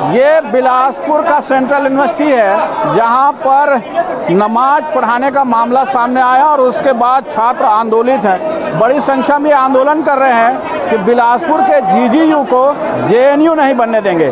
ये बिलासपुर का central university है जहां पर नमाज पढ़ाने का मामला सामने आया और उसके बाद छात्र आंदोलित हैं। बड़ी संख्या में आंदोलन कर रहे हैं कि बिलासपुर के जीजीयू को जेएनयू नहीं बनने देंगे।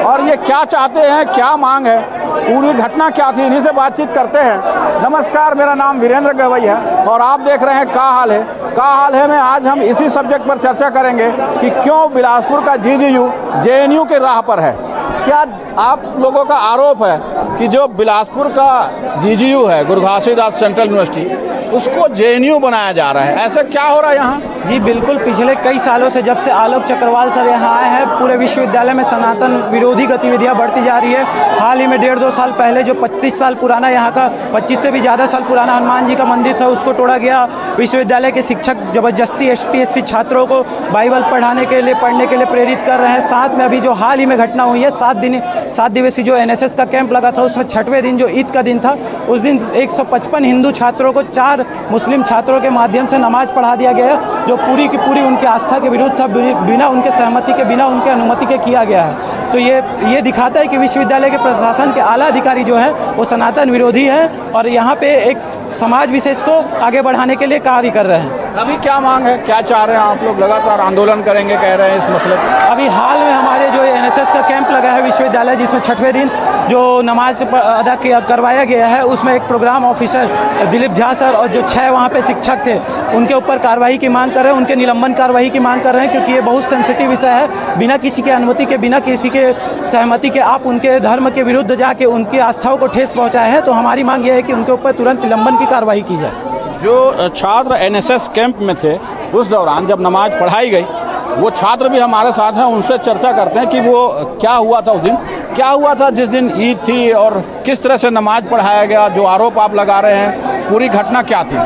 और ये क्या चाहते हैं, क्या मांग है, पूरी घटना क्या थी, इन्हीं से बातचीत करते हैं। नमस्कार, मेरा नाम वीरेंद्र गवई है और आप देख रहे हैं का हाल है। का हाल है में आज हम इसी सब्जेक्ट पर चर्चा करेंगे कि क्यों बिलासपुर का जीजीयू जेएनयू के राह पर है। क्या आप लोगों का आरोप है कि जो बिलासपुर का जीजीयू है, गुरु घासीदास सेंट्रल यूनिवर्सिटी, उसको जेएनयू बनाया जा रहा है, ऐसा क्या हो रहा है यहाँ? जी बिल्कुल, पिछले कई सालों से जब से आलोक चक्रवाल सर यहाँ आए हैं, पूरे विश्वविद्यालय में सनातन विरोधी गतिविधियाँ बढ़ती जा रही है। हाल ही में 1.5-2 साल पहले जो 25 साल पुराना यहाँ का 25 से भी ज़्यादा साल पुराना हनुमान जी का मंदिर था, उसको तोड़ा गया। विश्वविद्यालय के शिक्षक जबरदस्ती ST/SC छात्रों को बाइबल पढ़ने के लिए प्रेरित कर रहे हैं। साथ में अभी जो हाल ही में घटना हुई है, 7 दिवसीय जो NSS का कैंप लगा था, उसमें 6वें दिन जो ईद का दिन था, उस दिन 155 हिंदू छात्रों को 4 मुस्लिम छात्रों के माध्यम से नमाज पढ़ा दिया गया है, जो पूरी की पूरी उनकी आस्था के विरुद्ध था, बिना उनके सहमति के, बिना उनके अनुमति के किया गया है। तो ये दिखाता है कि विश्वविद्यालय के प्रशासन के आला अधिकारी जो हैं वो सनातन विरोधी हैं और यहाँ पे एक समाज विशेष को आगे बढ़ाने के लिए कार्य कर रहे हैं। अभी क्या मांग है, क्या चाह रहे हैं आप लोग? लगातार आंदोलन करेंगे कह रहे हैं इस मसले पर। अभी हाल में हमारे जो NSS का कैंप लगा है विश्वविद्यालय, जिसमें 6वें दिन जो नमाज अदा करवाया गया है, उसमें एक program officer Dilip Jha sir और जो 6 वहाँ पे शिक्षक थे, उनके ऊपर कार्रवाई की मांग कर रहे हैं, उनके निलंबन कार्रवाई की मांग कर रहे हैं, क्योंकि ये बहुत सेंसिटिव विषय है। बिना किसी के अनुमति के, बिना किसी के सहमति के आप उनके धर्म के विरुद्ध जाके उनकी आस्थाओं को ठेस पहुँचाए हैं। तो हमारी मांग ये है कि उनके ऊपर तुरंत निलंबन की कार्रवाई की जाए। जो छात्र NSS कैंप में थे, उस दौरान जब नमाज पढ़ाई गई, वो छात्र भी हमारे साथ हैं, उनसे चर्चा करते हैं कि वो क्या हुआ था उस दिन, क्या हुआ था जिस दिन ईद थी और किस तरह से नमाज पढ़ाया गया। जो आरोप आप लगा रहे हैं, पूरी घटना क्या थी?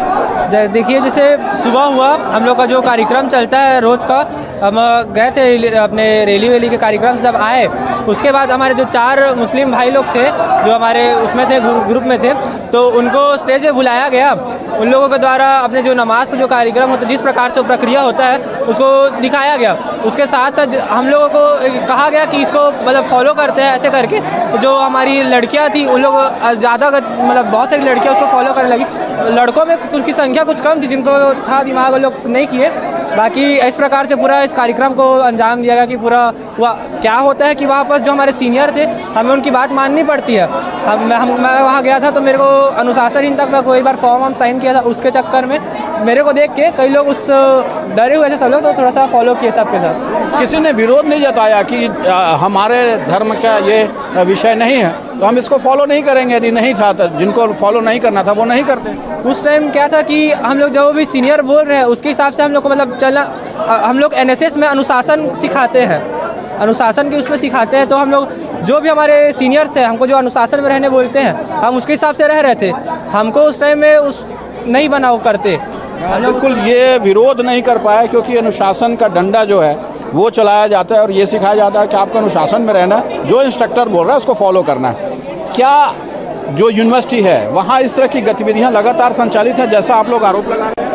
देखिए, जैसे सुबह हुआ हम लोग का जो कार्यक्रम चलता है रोज़ का, हम गए थे अपने रैली के कार्यक्रम से जब आए, उसके बाद हमारे जो 4 मुस्लिम भाई लोग थे जो हमारे उसमें थे, ग्रुप में थे, तो उनको स्टेज पे बुलाया गया। उन लोगों के द्वारा अपने जो नमाज का जो कार्यक्रम होता है, जिस प्रकार से प्रक्रिया होता है, उसको दिखाया गया। उसके साथ साथ हम लोगों को कहा गया कि इसको मतलब फॉलो करते हैं ऐसे करके। जो हमारी लड़कियां थी, उन लोग ज़्यादा मतलब बहुत सारी लड़कियां उसको फॉलो करने लगी। लड़कों में उसकी संख्या कुछ कम थी, जिनको था दिमाग, वो लोग नहीं किए। बाकी इस प्रकार से पूरा इस कार्यक्रम को अंजाम दिया गया कि पूरा क्या होता है कि वहाँ पर जो हमारे सीनियर थे, हमें उनकी बात माननी पड़ती है। मैं वहाँ गया था तो मेरे को अनुशासनहीनता का कोई बार फॉर्म हम साइन किया था, उसके चक्कर में मेरे को देख के कई लोग उस डरे हुए थे सब लोग, तो थोड़ा सा फॉलो किए सबके साथ। किसी ने विरोध नहीं जताया कि हमारे धर्म का ये विषय नहीं है तो हम इसको फॉलो नहीं करेंगे? यदि नहीं था तो जिनको फॉलो नहीं करना था वो नहीं करते। उस टाइम क्या था कि हम लोग जो भी सीनियर बोल रहे हैं उसके हिसाब से हम लोग को मतलब चलना, हम लोग NSS में अनुशासन सिखाते हैं, अनुशासन के उसमें सिखाते हैं। तो हम लोग जो भी हमारे सीनियर्स हैं, हमको जो अनुशासन में रहने बोलते हैं, हम उसके हिसाब से रह रहे थे। हमको उस टाइम में उस नहीं बनाओ करते। बिल्कुल ये विरोध नहीं कर पाया क्योंकि अनुशासन का डंडा जो है वो चलाया जाता है और ये सिखाया जाता है कि आपको अनुशासन में रहना है, जो इंस्ट्रक्टर बोल रहा है उसको फॉलो करना है। क्या जो यूनिवर्सिटी है वहाँ इस तरह की गतिविधियाँ लगातार संचालित है जैसा आप लोग आरोप लगा रहे हैं?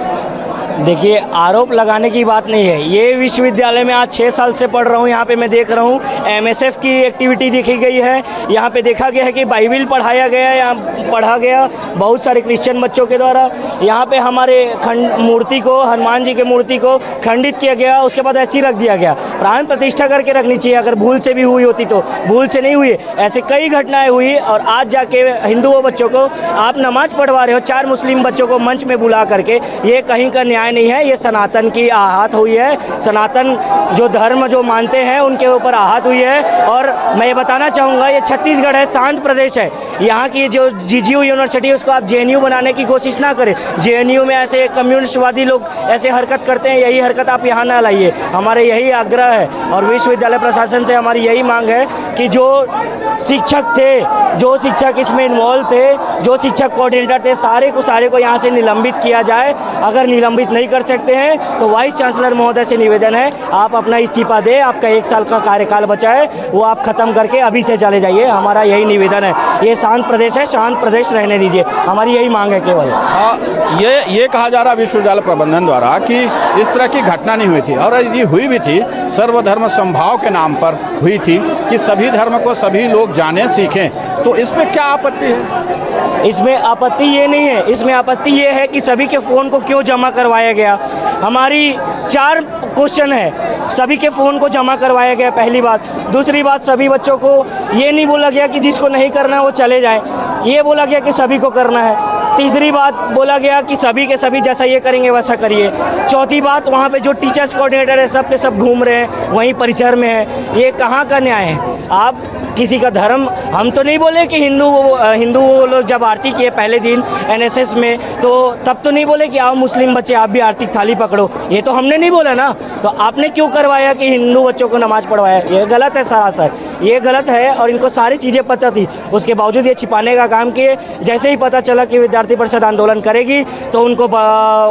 देखिए, आरोप लगाने की बात नहीं है। ये विश्वविद्यालय में आज 6 साल से पढ़ रहा हूँ, यहाँ पे मैं देख रहा हूँ MSF की एक्टिविटी देखी गई है। यहाँ पे देखा गया है कि बाइबिल पढ़ाया गया, यहाँ पढ़ा गया बहुत सारे क्रिश्चियन बच्चों के द्वारा। यहाँ पे हमारे मूर्ति को, हनुमान जी के मूर्ति को खंडित किया गया, उसके बाद ऐसे ही रख दिया गया। प्राण प्रतिष्ठा करके रखनी चाहिए, अगर भूल से भी हुई होती तो। भूल से नहीं हुई, ऐसे कई घटनाएँ हुई और आज जाके हिंदुओं बच्चों को आप नमाज पढ़वा रहे हो, 4 मुस्लिम बच्चों को मंच में बुला करके। ये कहीं का न्याय नहीं है, ये सनातन की आहत हुई है। सनातन जो धर्म जो मानते हैं उनके ऊपर आहत हुई है। और मैं ये बताना चाहूँगा, ये छत्तीसगढ़ है, शांत प्रदेश है। यहाँ की जो जीजीयू यूनिवर्सिटी है उसको आप जेएनयू बनाने की कोशिश ना करें। जेएनयू में ऐसे कम्युनिस्टवादी लोग ऐसे हरकत करते हैं, यही हरकत आप यहाँ ना लाइए। हमारे यही आग्रह है और विश्वविद्यालय प्रशासन से हमारी यही मांग है कि जो शिक्षक थे, जो शिक्षक इसमें इन्वॉल्व थे, जो शिक्षक कोऑर्डिनेटर थे, सारे को यहाँ से निलंबित किया जाए। अगर निलंबित नहीं कर सकते हैं तो वाइस चांसलर महोदय से निवेदन है, आप अपना इस्तीफा दें। आपका 1 साल का कार्यकाल बचा है, वो आप ख़त्म करके अभी से चले जाइए। हमारा यही निवेदन है। ये शांत प्रदेश है, शांत प्रदेश रहने दीजिए, हमारी यही मांग है केवल। ये कहा जा रहा विश्वविद्यालय प्रबंधन द्वारा कि इस तरह की घटना नहीं हुई थी, और यदि हुई भी थी सर्वधर्म समभाव के नाम पर हुई थी कि सभी धर्म को सभी लोग जाने सीखें, तो इसमें क्या आपत्ति है? इसमें आपत्ति ये नहीं है, इसमें आपत्ति ये है कि सभी के फ़ोन को क्यों जमा करवाया गया। हमारी 4 क्वेश्चन है, सभी के फ़ोन को जमा करवाया गया, पहली बात। दूसरी बात, सभी बच्चों को ये नहीं बोला गया कि जिसको नहीं करना है वो चले जाए, ये बोला गया कि सभी को करना है। तीसरी बात बोला गया कि सभी के सभी जैसा ये करेंगे वैसा करिए। चौथी बात, वहाँ पे जो टीचर्स कोऑर्डिनेटर है सब के सब घूम रहे हैं, वहीं परिसर में है। ये कहाँ का न्याय है? आप किसी का धर्म, हम तो नहीं बोले कि हिंदू लोग जब आरती किए पहले दिन एनएसएस में, तो तब तो नहीं बोले कि आओ मुस्लिम बच्चे आप भी आरती थाली पकड़ो, ये तो हमने नहीं बोला ना। तो आपने क्यों करवाया कि हिंदू बच्चों को नमाज़ पढ़वाया? ये गलत है सरासर, ये गलत है। और इनको सारी चीज़ें पता थी, उसके बावजूद ये छिपाने का काम किए। जैसे ही पता चला कि विद्यार्थी परिषद आंदोलन करेगी तो उनको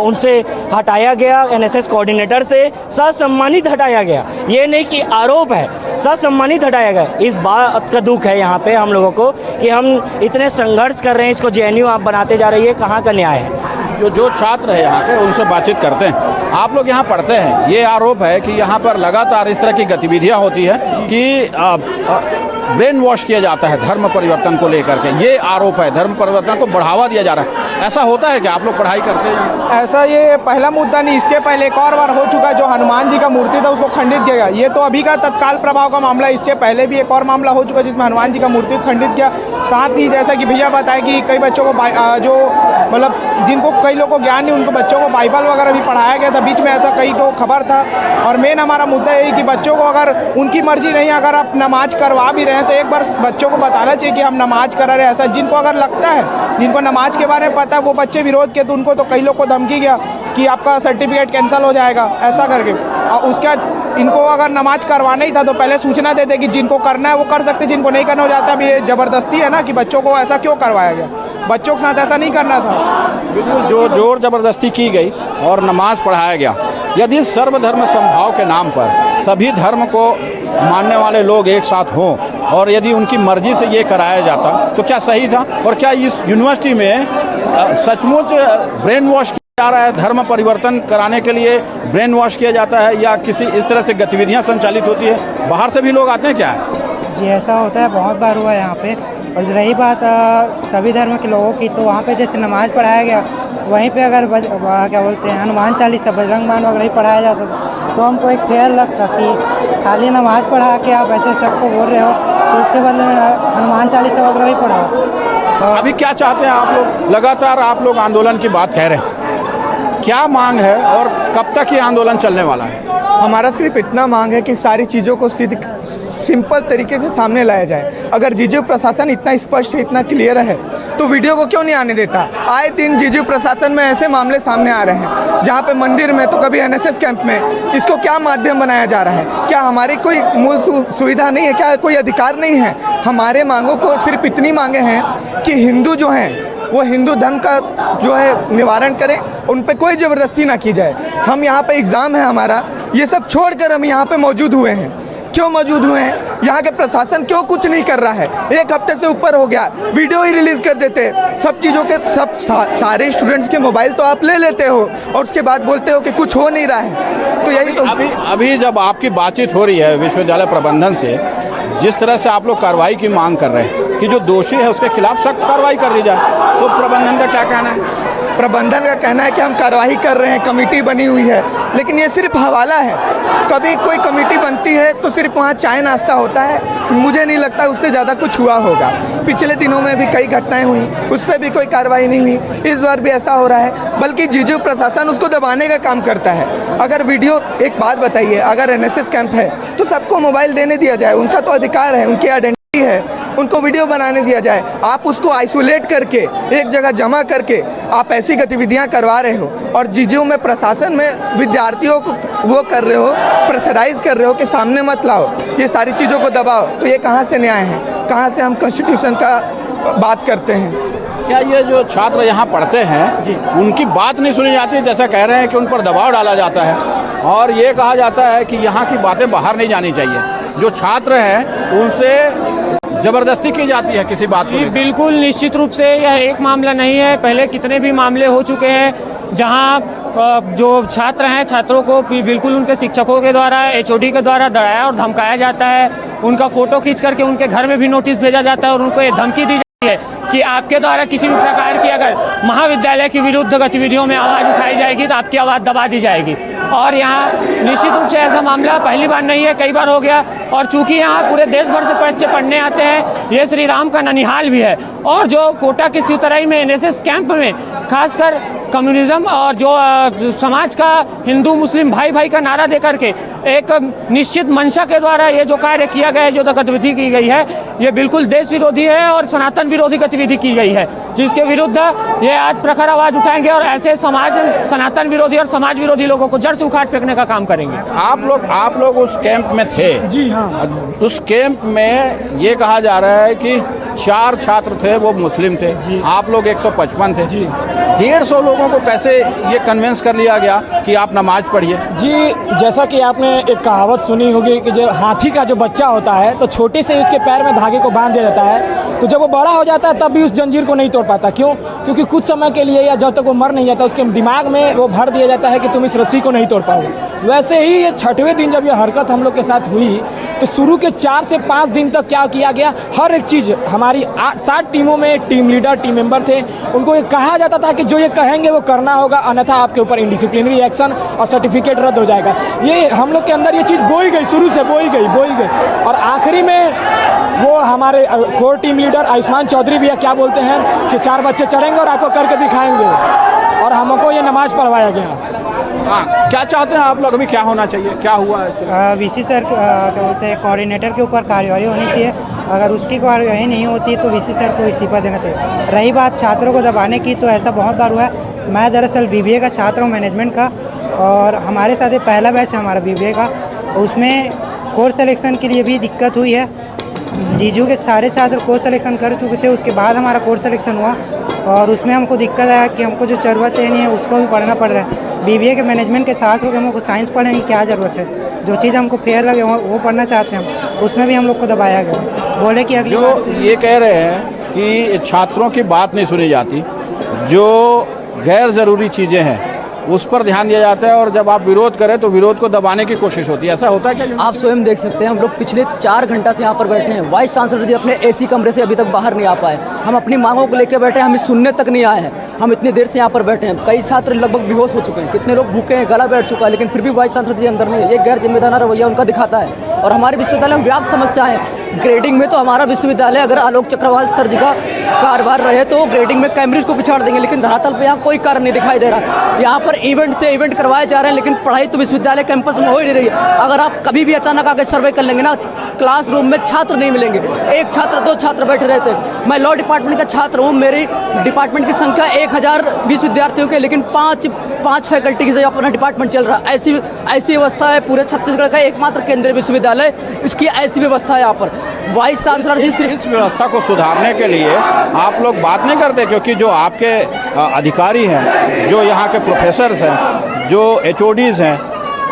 उनसे हटाया गया, एनएसएस कोऑर्डिनेटर से ससम्मानित हटाया गया। ये नहीं कि आरोप है, ससम्मानित हटाया गया। इस बात का दुख है यहाँ पे हम लोगों को कि हम इतने संघर्ष कर रहे हैं, इसको जेएनयू आप बनाते जा रही है, कहाँ का न्याय है? जो छात्र है यहाँ के, उनसे बातचीत करते हैं। आप लोग यहाँ पढ़ते हैं, ये आरोप है कि यहाँ पर लगातार इस तरह की गतिविधियाँ होती है कि ब्रेन वॉश किया जाता है धर्म परिवर्तन को लेकर के। ये आरोप है, धर्म परिवर्तन को बढ़ावा दिया जा रहा है। ऐसा होता है कि आप लोग पढ़ाई करते हैं? ऐसा ये पहला मुद्दा नहीं, इसके पहले एक और बार हो चुका है। जो हनुमान जी का मूर्ति था उसको खंडित किया गया, ये तो अभी का तत्काल प्रभाव का मामला है। इसके पहले भी एक और मामला हो चुका है जिसमें हनुमान जी का मूर्ति खंडित किया। साथ ही जैसा कि भैया बताए कि कई बच्चों को जो मतलब जिनको कई लोगों को ज्ञान नहीं, उनको बच्चों को बाइबल वगैरह भी पढ़ाया गया था बीच में, ऐसा कई तो खबर था। और मेन हमारा मुद्दा यही कि बच्चों को अगर उनकी मर्जी नहीं, अगर आप नमाज करवा भी रहे हैं तो एक बार बच्चों को बताना चाहिए कि हम नमाज करा रहे हैं। ऐसा जिनको अगर लगता है, जिनको नमाज के बारे में पता है, वो बच्चे विरोध किए तो उनको तो कई लोग को धमकी गया कि आपका सर्टिफिकेट कैंसिल हो जाएगा, ऐसा करके। और उसके बाद इनको अगर नमाज करवाना ही था तो पहले सूचना देते कि जिनको करना है वो कर सकते, जिनको नहीं करना हो जाता। अब ये ज़बरदस्ती है ना कि बच्चों को ऐसा क्यों करवाया गया, बच्चों के साथ ऐसा नहीं करना था। बिल्कुल जो जोर ज़बरदस्ती की गई और नमाज पढ़ाया गया। यदि सर्वधर्म समभाव के नाम पर सभी धर्म को मानने वाले लोग एक साथ हों और यदि उनकी मर्जी से ये कराया जाता तो क्या सही था? और क्या इस यूनिवर्सिटी में सचमुच ब्रेन वॉश किया जा रहा है, धर्म परिवर्तन कराने के लिए ब्रेन वॉश किया जाता है, या किसी इस तरह से गतिविधियां संचालित होती है? बाहर से भी लोग आते हैं क्या? जी ऐसा होता है, बहुत बार हुआ है यहाँ पे। और रही बात सभी धर्म के लोगों की, तो वहाँ पे जैसे नमाज पढ़ाया गया, वहीं पे अगर क्या बोलते हैं हनुमान चालीसा, बजरंग बाण वगैरह ही पढ़ाया जाता था तो हमको एक फेयर लगता कि खाली नमाज पढ़ा के आप ऐसे सबको बोल रहे हो तो उसके बदले में हनुमान चालीसा वगैरह ही पढ़ाओ। तो अभी क्या चाहते हैं आप लोग? लगातार आप लोग आंदोलन की बात कह रहे हैं, क्या मांग है और कब तक ये आंदोलन चलने वाला है? हमारा सिर्फ इतना मांग है कि सारी चीज़ों को सिंपल तरीके से सामने लाया जाए। अगर जीजू प्रशासन इतना स्पष्ट है, इतना क्लियर है, तो वीडियो को क्यों नहीं आने देता? आए दिन जीजू प्रशासन में ऐसे मामले सामने आ रहे हैं, जहाँ पे मंदिर में तो कभी एनएसएस कैंप में, इसको क्या माध्यम बनाया जा रहा है? क्या हमारी कोई मूल सुविधा नहीं है? क्या कोई अधिकार नहीं है? हमारे मांगों को सिर्फ इतनी मांगे हैं कि हिंदू जो हैं वो हिंदू धर्म का जो है निवारण करें, उन पे कोई ज़बरदस्ती ना की जाए। हम यहाँ पे एग्ज़ाम है हमारा, ये सब छोड़कर हम यहाँ पे मौजूद हुए हैं। क्यों मौजूद हुए हैं? यहाँ के प्रशासन क्यों कुछ नहीं कर रहा है? 1 हफ्ते से ऊपर हो गया, वीडियो ही रिलीज़ कर देते, सब चीज़ों के सब सारे स्टूडेंट्स के मोबाइल तो आप ले लेते हो और उसके बाद बोलते हो कि कुछ हो नहीं रहा है। तो यही तो अभी जब आपकी बातचीत हो रही है विश्वविद्यालय प्रबंधन से, जिस तरह से आप लोग कार्रवाई की मांग कर रहे हैं कि जो दोषी है उसके खिलाफ सख्त कार्रवाई कर दी जाए, तो प्रबंधन का क्या कहना है? प्रबंधन का कहना है कि हम कार्रवाई कर रहे हैं, कमेटी बनी हुई है, लेकिन ये सिर्फ हवाला है। कभी कोई कमेटी बनती है तो सिर्फ वहाँ चाय नाश्ता होता है, मुझे नहीं लगता उससे ज़्यादा कुछ हुआ होगा। पिछले दिनों में भी कई घटनाएं हुई, उस पर भी कोई कार्रवाई नहीं हुई, इस बार भी ऐसा हो रहा है। बल्कि जीजू प्रशासन उसको दबाने का काम करता है। अगर वीडियो, एक बात बताइए, अगर एनएसएस कैंप है तो सबको मोबाइल देने दिया जाए, उनका तो अधिकार है, उनकी आइडेंटिटी है, उनको वीडियो बनाने दिया जाए। आप उसको आइसोलेट करके एक जगह जमा करके आप ऐसी गतिविधियां करवा रहे हो और जीजू में प्रशासन में विद्यार्थियों को वो कर रहे हो, प्रेशराइज कर रहे हो कि सामने मत लाओ, ये सारी चीज़ों को दबाओ। तो ये कहाँ से न्याय है? कहाँ से हम कॉन्स्टिट्यूशन का बात करते हैं? क्या ये जो छात्र यहाँ पढ़ते हैं उनकी बात नहीं सुनी जाती, जैसा कह रहे हैं कि उन पर दबाव डाला जाता है और ये कहा जाता है कि यहाँ की बातें बाहर नहीं जानी चाहिए, जो छात्र हैं उनसे जबरदस्ती की जाती है किसी बात को? बिल्कुल निश्चित रूप से यह एक मामला नहीं है, पहले कितने भी मामले हो चुके हैं जहां जो छात्र हैं छात्रों को बिल्कुल उनके शिक्षकों के द्वारा HOD के द्वारा डराया और धमकाया जाता है, उनका फ़ोटो खींच करके उनके घर में भी नोटिस भेजा जाता है और उनको ये धमकी दी जाती है कि आपके द्वारा किसी भी प्रकार की अगर महाविद्यालय की विरुद्ध गतिविधियों में आवाज़ उठाई जाएगी तो आपकी आवाज़ दबा दी जाएगी। और यहाँ निश्चित रूप से ऐसा मामला पहली बार नहीं है, कई बार हो गया। और चूंकि यहाँ पूरे देश भर से बच्चे पढ़ने आते हैं, ये श्री राम का ननिहाल भी है और जो कोटा की सिवतराई में NSS कैंप में खासकर कम्युनिज्म और जो समाज का हिंदू मुस्लिम भाई भाई का नारा दे करके एक निश्चित मंशा के द्वारा ये जो कार्य किया गया है, जो गतिविधि की गई है, ये बिल्कुल देश विरोधी है और सनातन विरोधी गतिविधि की गई है, जिसके विरुद्ध ये आज प्रखर आवाज़ उठाएंगे और ऐसे सनातन विरोधी और समाज विरोधी लोगों को जड़ से उखाड़ फेंकने का काम करेंगे। आप लोग उस कैंप में थे? जी हाँ। उस कैंप में ये कहा जा रहा है कि 4 छात्र थे, वो मुस्लिम थे, आप लोग 155 थे। 150 लोगों को कैसे ये कन्विंस कर लिया गया कि आप नमाज पढ़िए? जी, जैसा कि आपने एक कहावत सुनी होगी कि जो हाथी का जो बच्चा होता है तो छोटे से उसके पैर में धागे को बांध दिया जाता है, तो जब वो बड़ा हो जाता है तब भी उस जंजीर को नहीं तोड़ पाता। क्यों? क्योंकि कुछ समय के लिए या जब तक वो मर नहीं जाता उसके दिमाग में वो भर दिया जाता है कि तुम इस रस्सी को नहीं तोड़ पाओगे। वैसे ही ये 6वें दिन जब ये हरकत हम लोग के साथ हुई तो शुरू के 4 से 5 दिन तक क्या किया गया, हर एक चीज़ हमारी 7 टीमों में टीम लीडर टीम मेंबर थे, उनको ये कहा जाता था कि जो ये कहेंगे वो करना होगा, अन्यथा आपके ऊपर इंडिसिप्लिनरी एक्शन और सर्टिफिकेट रद्द हो जाएगा। ये हम लोग के अंदर ये चीज़ बोई गई, शुरू से बोई गई और आखिरी में वो हमारे core team leader Ayushman Chaudhary भैया क्या बोलते हैं कि 4 बच्चे चढ़ेंगे और आपको करके दिखाएंगे और हमको ये नमाज पढ़वाया गया। हाँ, क्या चाहते हैं आप लोग, अभी क्या होना चाहिए, क्या हुआ है? VC सर क्या बोलते हैं कोऑर्डिनेटर के ऊपर कार्रवाई होनी चाहिए, अगर उसकी कार्रवाई नहीं होती है तो VC सर को इस्तीफा देना चाहिए। रही बात छात्रों को दबाने की, तो ऐसा बहुत बार हुआ है। मैं दरअसल BBA का छात्र हूँ मैनेजमेंट का, और हमारे साथ ये पहला बैच है हमारा BBA का, उसमें कोर्स सिलेक्शन के लिए भी दिक्कत हुई है। जीजू के सारे छात्र कोर्स सिलेक्शन कर चुके थे, उसके बाद हमारा कोर्स सिलेक्शन हुआ और उसमें हमको दिक्कत आया कि हमको जो ज़रूरत है नहीं है उसको भी पढ़ना पड़ रहा है। BBA के मैनेजमेंट के साथ होकर हमको साइंस पढ़ने की क्या ज़रूरत है, जो चीज़ हमको फेयर लगे वो पढ़ना चाहते हैं हम, उसमें भी हम लोग को दबाया गया। बोले कि अगली जो ये कह रहे हैं कि छात्रों की बात नहीं सुनी जाती, जो गैर ज़रूरी चीज़ें हैं उस पर ध्यान दिया जाता है और जब आप विरोध करें तो विरोध को दबाने की कोशिश होती है, ऐसा होता है क्या? आप स्वयं देख सकते हैं, हम लोग पिछले 4 घंटा से यहाँ पर बैठे हैं। वाइस चांसलर जी अपने AC कमरे से अभी तक बाहर नहीं आ पाए। हम अपनी मांगों को लेकर बैठे हैं, हमें सुनने तक नहीं आए हैं। हम इतनी देर से यहाँ पर बैठे हैं, कई छात्र लगभग बेहोश हो चुके हैं, कितने लोग भूखे हैं, गला बैठ चुका है, लेकिन फिर भी वाइस चांसलर जी अंदर नहीं है। ये गैर जिम्मेदार रवैया उनका दिखाता है। और हमारे विश्वविद्यालय में व्यापक समस्या है। ग्रेडिंग में तो हमारा विश्वविद्यालय, अगर आलोक चक्रवाल सर जी का कारभार रहे तो ग्रेडिंग में कैम्ब्रिज को पिछाड़ देंगे, लेकिन धरातल पर यहाँ कोई कार्य नहीं दिखाई दे रहा। यहाँ पर इवेंट से इवेंट करवाए जा रहे हैं, लेकिन पढ़ाई तो विश्वविद्यालय कैंपस में हो ही नहीं रही है। अगर आप कभी भी अचानक आकर सर्वे कर लेंगे ना, क्लासरूम में छात्र नहीं मिलेंगे, 1 छात्र 2 छात्र बैठे रहते हैं। मैं लॉ डिपार्टमेंट का छात्र हूँ, मेरी डिपार्टमेंट की संख्या 1020 विद्यार्थियों के, लेकिन 5 फैकल्टी से अपना डिपार्टमेंट चल रहा है। ऐसी व्यवस्था है पूरे छत्तीसगढ़ का एकमात्र केंद्रीय विश्वविद्यालय, इसकी ऐसी व्यवस्था है यहाँ पर। वाइस चांसलर जी सिर्फ इस व्यवस्था को सुधारने के लिए आप लोग बात नहीं करते, क्योंकि जो आपके अधिकारी हैं, जो यहाँ के प्रोफेसर्स हैं, जो HODs हैं,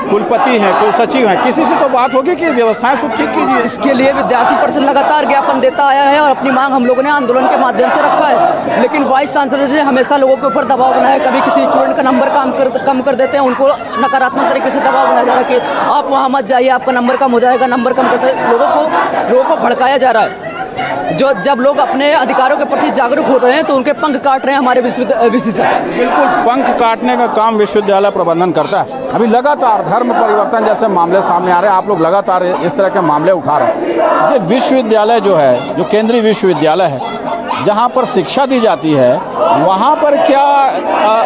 कुलपति हैं, कुलसचिव हैं, किसी से तो बात होगी कि व्यवस्थाएं सब ठीक कीजिए। इसके लिए विद्यार्थी परिषद लगातार ज्ञापन देता आया है और अपनी मांग हम लोगों ने आंदोलन के माध्यम से रखा है, लेकिन वाइस चांसलर जी ने हमेशा लोगों के ऊपर दबाव बनाया। कभी किसी स्टूडेंट का नंबर कम कर देते हैं, उनको नकारात्मक तरीके से दबाव बनाया जा रहा है कि आप वहाँ मत जाइए, आपका नंबर कम हो जाएगा। नंबर कम करते लोगों को भड़काया जा रहा है। जब लोग अपने अधिकारों के प्रति जागरूक हो रहे हैं तो उनके पंख काट रहे हैं हमारे VC सर। बिल्कुल, पंख काटने का काम विश्वविद्यालय प्रबंधन करता है। अभी लगातार धर्म परिवर्तन जैसे मामले सामने आ रहे हैं, आप लोग लगातार इस तरह के मामले उठा रहे हैं। ये विश्वविद्यालय जो है, जो केंद्रीय विश्वविद्यालय है, जहाँ पर शिक्षा दी जाती है, वहाँ पर क्या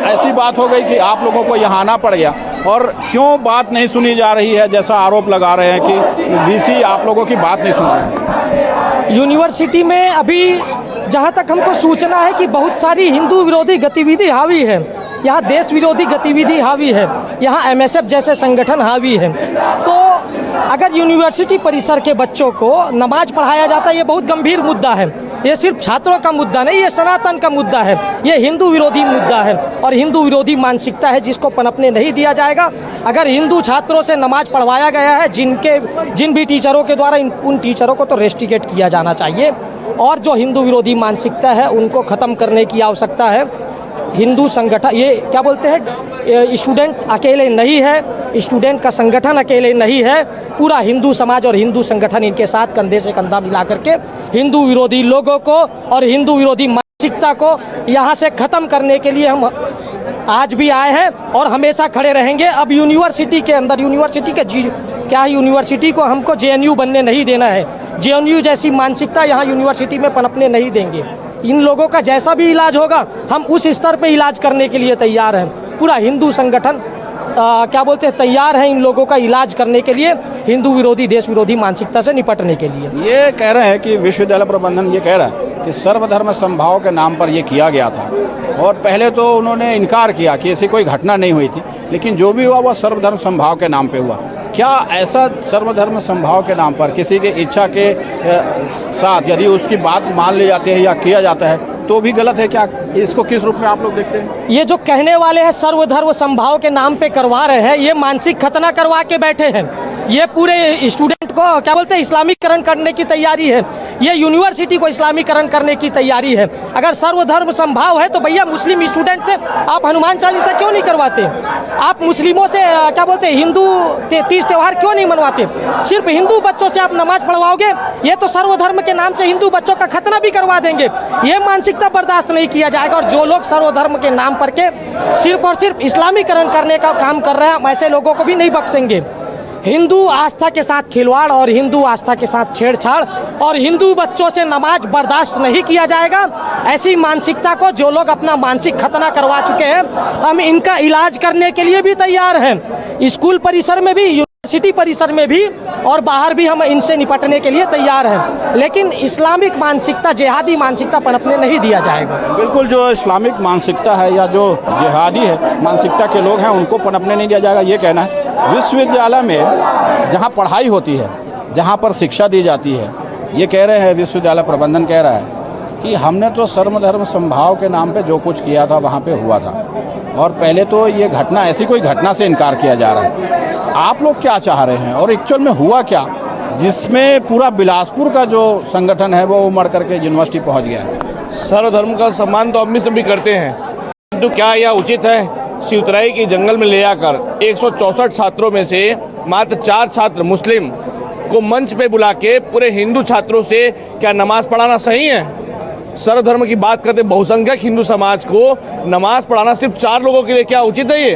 ऐसी बात हो गई कि आप लोगों को यहाँ आना पड़ गया? और क्यों बात नहीं सुनी जा रही है, जैसा आरोप लगा रहे हैं कि VC आप लोगों की बात नहीं सुन रहे हैं? यूनिवर्सिटी में अभी जहाँ तक हमको सूचना है कि बहुत सारी हिंदू विरोधी गतिविधि हावी है, यहाँ देश विरोधी गतिविधि हावी है, यहाँ MSF जैसे संगठन हावी है। तो अगर यूनिवर्सिटी परिसर के बच्चों को नमाज पढ़ाया जाता है, ये बहुत गंभीर मुद्दा है। ये सिर्फ छात्रों का मुद्दा नहीं, ये सनातन का मुद्दा है, ये हिंदू विरोधी मुद्दा है और हिंदू विरोधी मानसिकता है जिसको पनपने नहीं दिया जाएगा। अगर हिंदू छात्रों से नमाज पढ़वाया गया है, जिन भी टीचरों के द्वारा उन टीचरों को तो रेस्टिकेट किया जाना चाहिए और जो हिंदू विरोधी मानसिकता है उनको ख़त्म करने की आवश्यकता है। हिंदू संगठन, ये क्या बोलते हैं, स्टूडेंट अकेले नहीं है, स्टूडेंट का संगठन अकेले नहीं है, पूरा हिंदू समाज और हिंदू संगठन इनके साथ कंधे से कंधा मिला करके हिंदू विरोधी लोगों को और हिंदू विरोधी मानसिकता को यहाँ से ख़त्म करने के लिए हम आज भी आए हैं और हमेशा खड़े रहेंगे। अब यूनिवर्सिटी के अंदर, यूनिवर्सिटी को हमको JNU बनने नहीं देना है। JNU जैसी मानसिकता यहाँ यूनिवर्सिटी में पनपने नहीं देंगे। इन लोगों का जैसा भी इलाज होगा हम उस स्तर पे इलाज करने के लिए तैयार हैं। पूरा हिंदू संगठन तैयार है इन लोगों का इलाज करने के लिए, हिंदू विरोधी, देश विरोधी मानसिकता से निपटने के लिए। ये कह रहे हैं कि विश्वविद्यालय प्रबंधन ये कह रहा है कि सर्वधर्म समभाव के नाम पर ये किया गया था और पहले तो उन्होंने इनकार किया कि ऐसी कोई घटना नहीं हुई थी, लेकिन जो भी हुआ वो सर्वधर्म समभाव के नाम पे हुआ। क्या ऐसा सर्वधर्म समभाव के नाम पर किसी की इच्छा के साथ यदि उसकी बात मान ली जाती है या किया जाता है तो भी गलत है क्या? इसको किस रूप में आप लोग देखते हैं? ये जो कहने वाले हैं सर्वधर्म समभाव के नाम पे करवा रहे हैं, ये मानसिक खतना करवा के बैठे हैं। ये पूरे स्टूडेंट को इस्लामीकरण करने की तैयारी है, ये यूनिवर्सिटी को इस्लामीकरण करने की तैयारी है। अगर सर्वधर्म समभाव है तो भैया मुस्लिम स्टूडेंट से आप हनुमान चालीसा क्यों नहीं करवाते? आप मुस्लिमों से हिंदू तीज त्यौहार क्यों नहीं मनवाते? सिर्फ हिंदू बच्चों से आप नमाज पढ़वाओगे, ये तो सर्वधर्म के नाम से हिंदू बच्चों का खतना भी करवा देंगे। ये मानसिकता बर्दाश्त नहीं किया जाएगा और जो लोग सर्वधर्म के नाम पर के सिर्फ और सिर्फ इस्लामीकरण करने का काम कर रहे हैं, हम ऐसे लोगों को भी नहीं बख्शेंगे। हिंदू आस्था के साथ खिलवाड़ और हिंदू आस्था के साथ छेड़छाड़ और हिंदू बच्चों से नमाज बर्दाश्त नहीं किया जाएगा। ऐसी मानसिकता को जो लोग अपना मानसिक खतना करवा चुके हैं, हम इनका इलाज करने के लिए भी तैयार हैं। स्कूल परिसर में भी, यूनिवर्सिटी परिसर में भी और बाहर भी हम इनसे निपटने के लिए तैयार हैं, लेकिन इस्लामिक मानसिकता, जिहादी मानसिकता पनपने नहीं दिया जाएगा। बिल्कुल, जो इस्लामिक मानसिकता है या जो जिहादी है मानसिकता के लोग हैं उनको पनपने नहीं दिया जाएगा, ये कहना है। विश्वविद्यालय में जहाँ पढ़ाई होती है, जहाँ पर शिक्षा दी जाती है, ये कह रहे हैं, विश्वविद्यालय प्रबंधन कह रहा है कि हमने तो सर्वधर्म समभाव के नाम पे जो कुछ किया था वहाँ पे हुआ था और पहले तो ये घटना, ऐसी कोई घटना से इनकार किया जा रहा है। आप लोग क्या चाह रहे हैं और एक्चुअल में हुआ क्या जिसमें पूरा बिलासपुर का जो संगठन है वो उमड़ करके यूनिवर्सिटी पहुँच गया है? सर्वधर्म का सम्मान तो हम भी करते हैं, तो क्या यह उचित है शिवतराई के जंगल में ले जाकर 164 छात्रों में से मात्र 4 छात्र मुस्लिम को मंच पे बुला के पूरे हिंदू छात्रों से क्या नमाज पढ़ाना सही है? सर्वधर्म की बात करते बहुसंख्यक हिंदू समाज को नमाज पढ़ाना सिर्फ 4 लोगों के लिए क्या उचित है?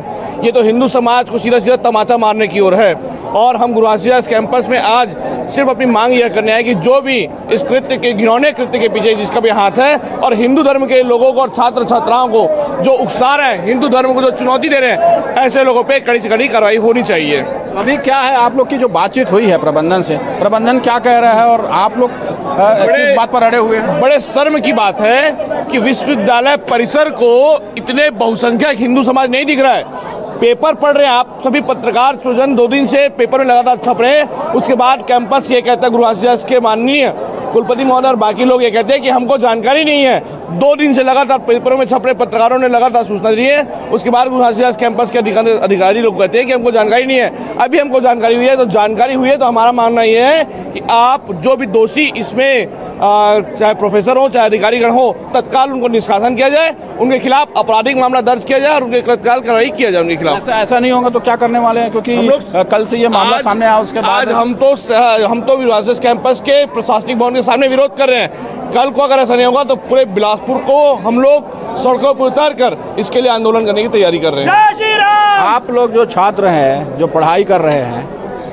ये तो हिंदू समाज को सीधा सीधा तमाचा मारने की ओर है। और हम गुरु घासीदास कैंपस में आज सिर्फ अपनी मांग यह करने आए कि जो भी इस कृत्य के, घिनौने कृत्य के पीछे जिसका भी हाथ है और हिंदू धर्म के लोगों को और छात्र छात्राओं को जो उकसा रहे हैं, हिंदू धर्म को जो चुनौती दे रहे हैं, ऐसे लोगों पे कड़ी से कड़ी कार्रवाई होनी चाहिए। अभी क्या है आप लोग की जो बातचीत हुई है प्रबंधन से, प्रबंधन क्या कह रहा है और आप लोग किस बात पर अड़े हुए हैं? बड़े शर्म की बात है कि विश्वविद्यालय परिसर को इतने बहुसंख्यक हिंदू समाज नहीं दिख रहा है। पेपर पढ़ रहे हैं आप सभी पत्रकार स्वजन, 2 दिन से पेपर में लगातार छप रहे हैं। उसके बाद कैंपस ये कहता है, गुरु घासीदास के माननीय कुलपति महोदय और बाकी लोग ये कहते हैं कि हमको जानकारी नहीं है। 2 दिन से लगातार पेपरों में छप रहे पत्रकारों ने लगातार सूचना दी है। उसके बाद गुरु घासीदास कैंपस के अधिकारी लोग कहते हैं कि हमको जानकारी नहीं है। अभी हमको जानकारी हुई है, तो जानकारी हुई है तो हमारा मानना ये है कि आप जो भी दोषी इसमें चाहे प्रोफेसर हो चाहे अधिकारीगण हो, तत्काल उनको निष्कासन किया जाए, उनके खिलाफ आपराधिक मामला दर्ज किया जाए और उनके तत्काल कार्रवाई किया जाए उनके खिलाफ। ऐसा नहीं होगा तो क्या करने वाले हैं? क्योंकि हम लोग कल से ये मामला सामने आया, उसके बाद हम तो गुरु घासीदास कैंपस के प्रशासनिक भवन के सामने विरोध कर रहे हैं। कल को अगर ऐसा नहीं होगा तो पूरे बिलासपुर को हम लोग सड़कों पर उतर कर इसके लिए आंदोलन करने की तैयारी कर रहे हैं। आप लोग जो छात्र हैं, जो पढ़ाई कर रहे हैं,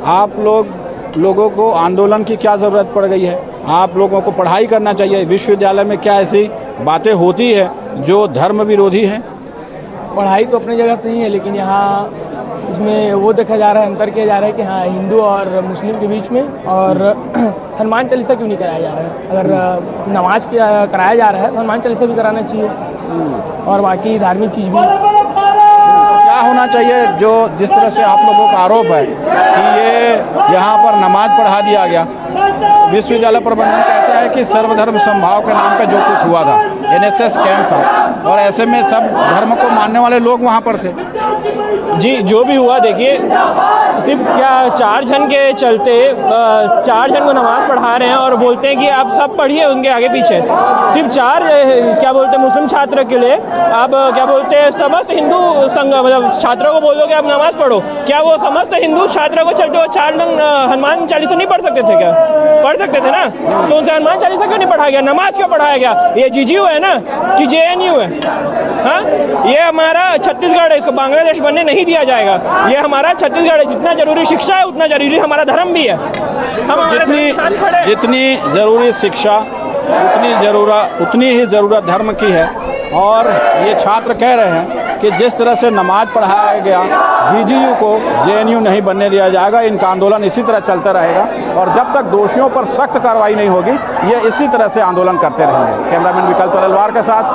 आप लोगों को आंदोलन की क्या ज़रूरत पड़ गई है? आप लोगों को पढ़ाई करना चाहिए। विश्वविद्यालय में क्या ऐसी बातें होती है जो धर्म विरोधी हैं? पढ़ाई तो अपनी जगह सही है, लेकिन यहाँ इसमें वो देखा जा रहा है, अंतर किया जा रहा है कि हाँ हिंदू और मुस्लिम के बीच में, और हनुमान चालीसा क्यों नहीं कराया जा रहा है? अगर नमाज कराया जा रहा है तो हनुमान चालीसा भी कराना चाहिए और बाकी धार्मिक चीज़ भी। क्या होना चाहिए जो जिस तरह से आप लोगों का आरोप है कि ये यहाँ पर नमाज पढ़ा दिया गया। विश्वविद्यालय प्रबंधन कहते हैं कि सर्वधर्म समभाव के नाम पे जो कुछ हुआ था, NSS कैंप था, और ऐसे में सब धर्म को मानने वाले लोग वहाँ पर थे। जी, जो भी हुआ देखिए, सिर्फ क्या 4 जन के चलते 4 जन को नमाज पढ़ा रहे हैं और बोलते हैं कि आप सब पढ़िए उनके आगे पीछे। सिर्फ 4 क्या बोलते हैं मुस्लिम छात्र के लिए आप क्या बोलते हैं समस्त हिंदू संघ मतलब छात्रों को बोलोगे आप नमाज पढ़ो, क्या वो समस्त हिंदू छात्रों को चलते हुए 4 लोग हनुमान चालीसा नहीं पढ़ सकते थे? क्या पढ़ सकते थे ना? तो उनसे हनुमान चालीसा क्यों नहीं पढ़ाया गया? नमाज क्यों पढ़ाया गया? ये GGU है ना कि JNU है? हाँ, ये हमारा छत्तीसगढ़ है, इसको बांग्लादेश बनने नहीं दिया जाएगा। ये हमारा छत्तीसगढ़ है, जितना जरूरी शिक्षा है उतना जरूरी हमारा धर्म भी है। हम जितनी ज़रूरी शिक्षा उतनी ही ज़रूरत धर्म की है। और ये छात्र कह रहे हैं कि जिस तरह से नमाज पढ़ाया गया, GGU को JNU नहीं बनने दिया जाएगा। इनका आंदोलन इसी तरह चलता रहेगा और जब तक दोषियों पर सख्त कार्रवाई नहीं होगी ये इसी तरह से आंदोलन करते रहेंगे। कैमरामैन विकल्प तलवार के साथ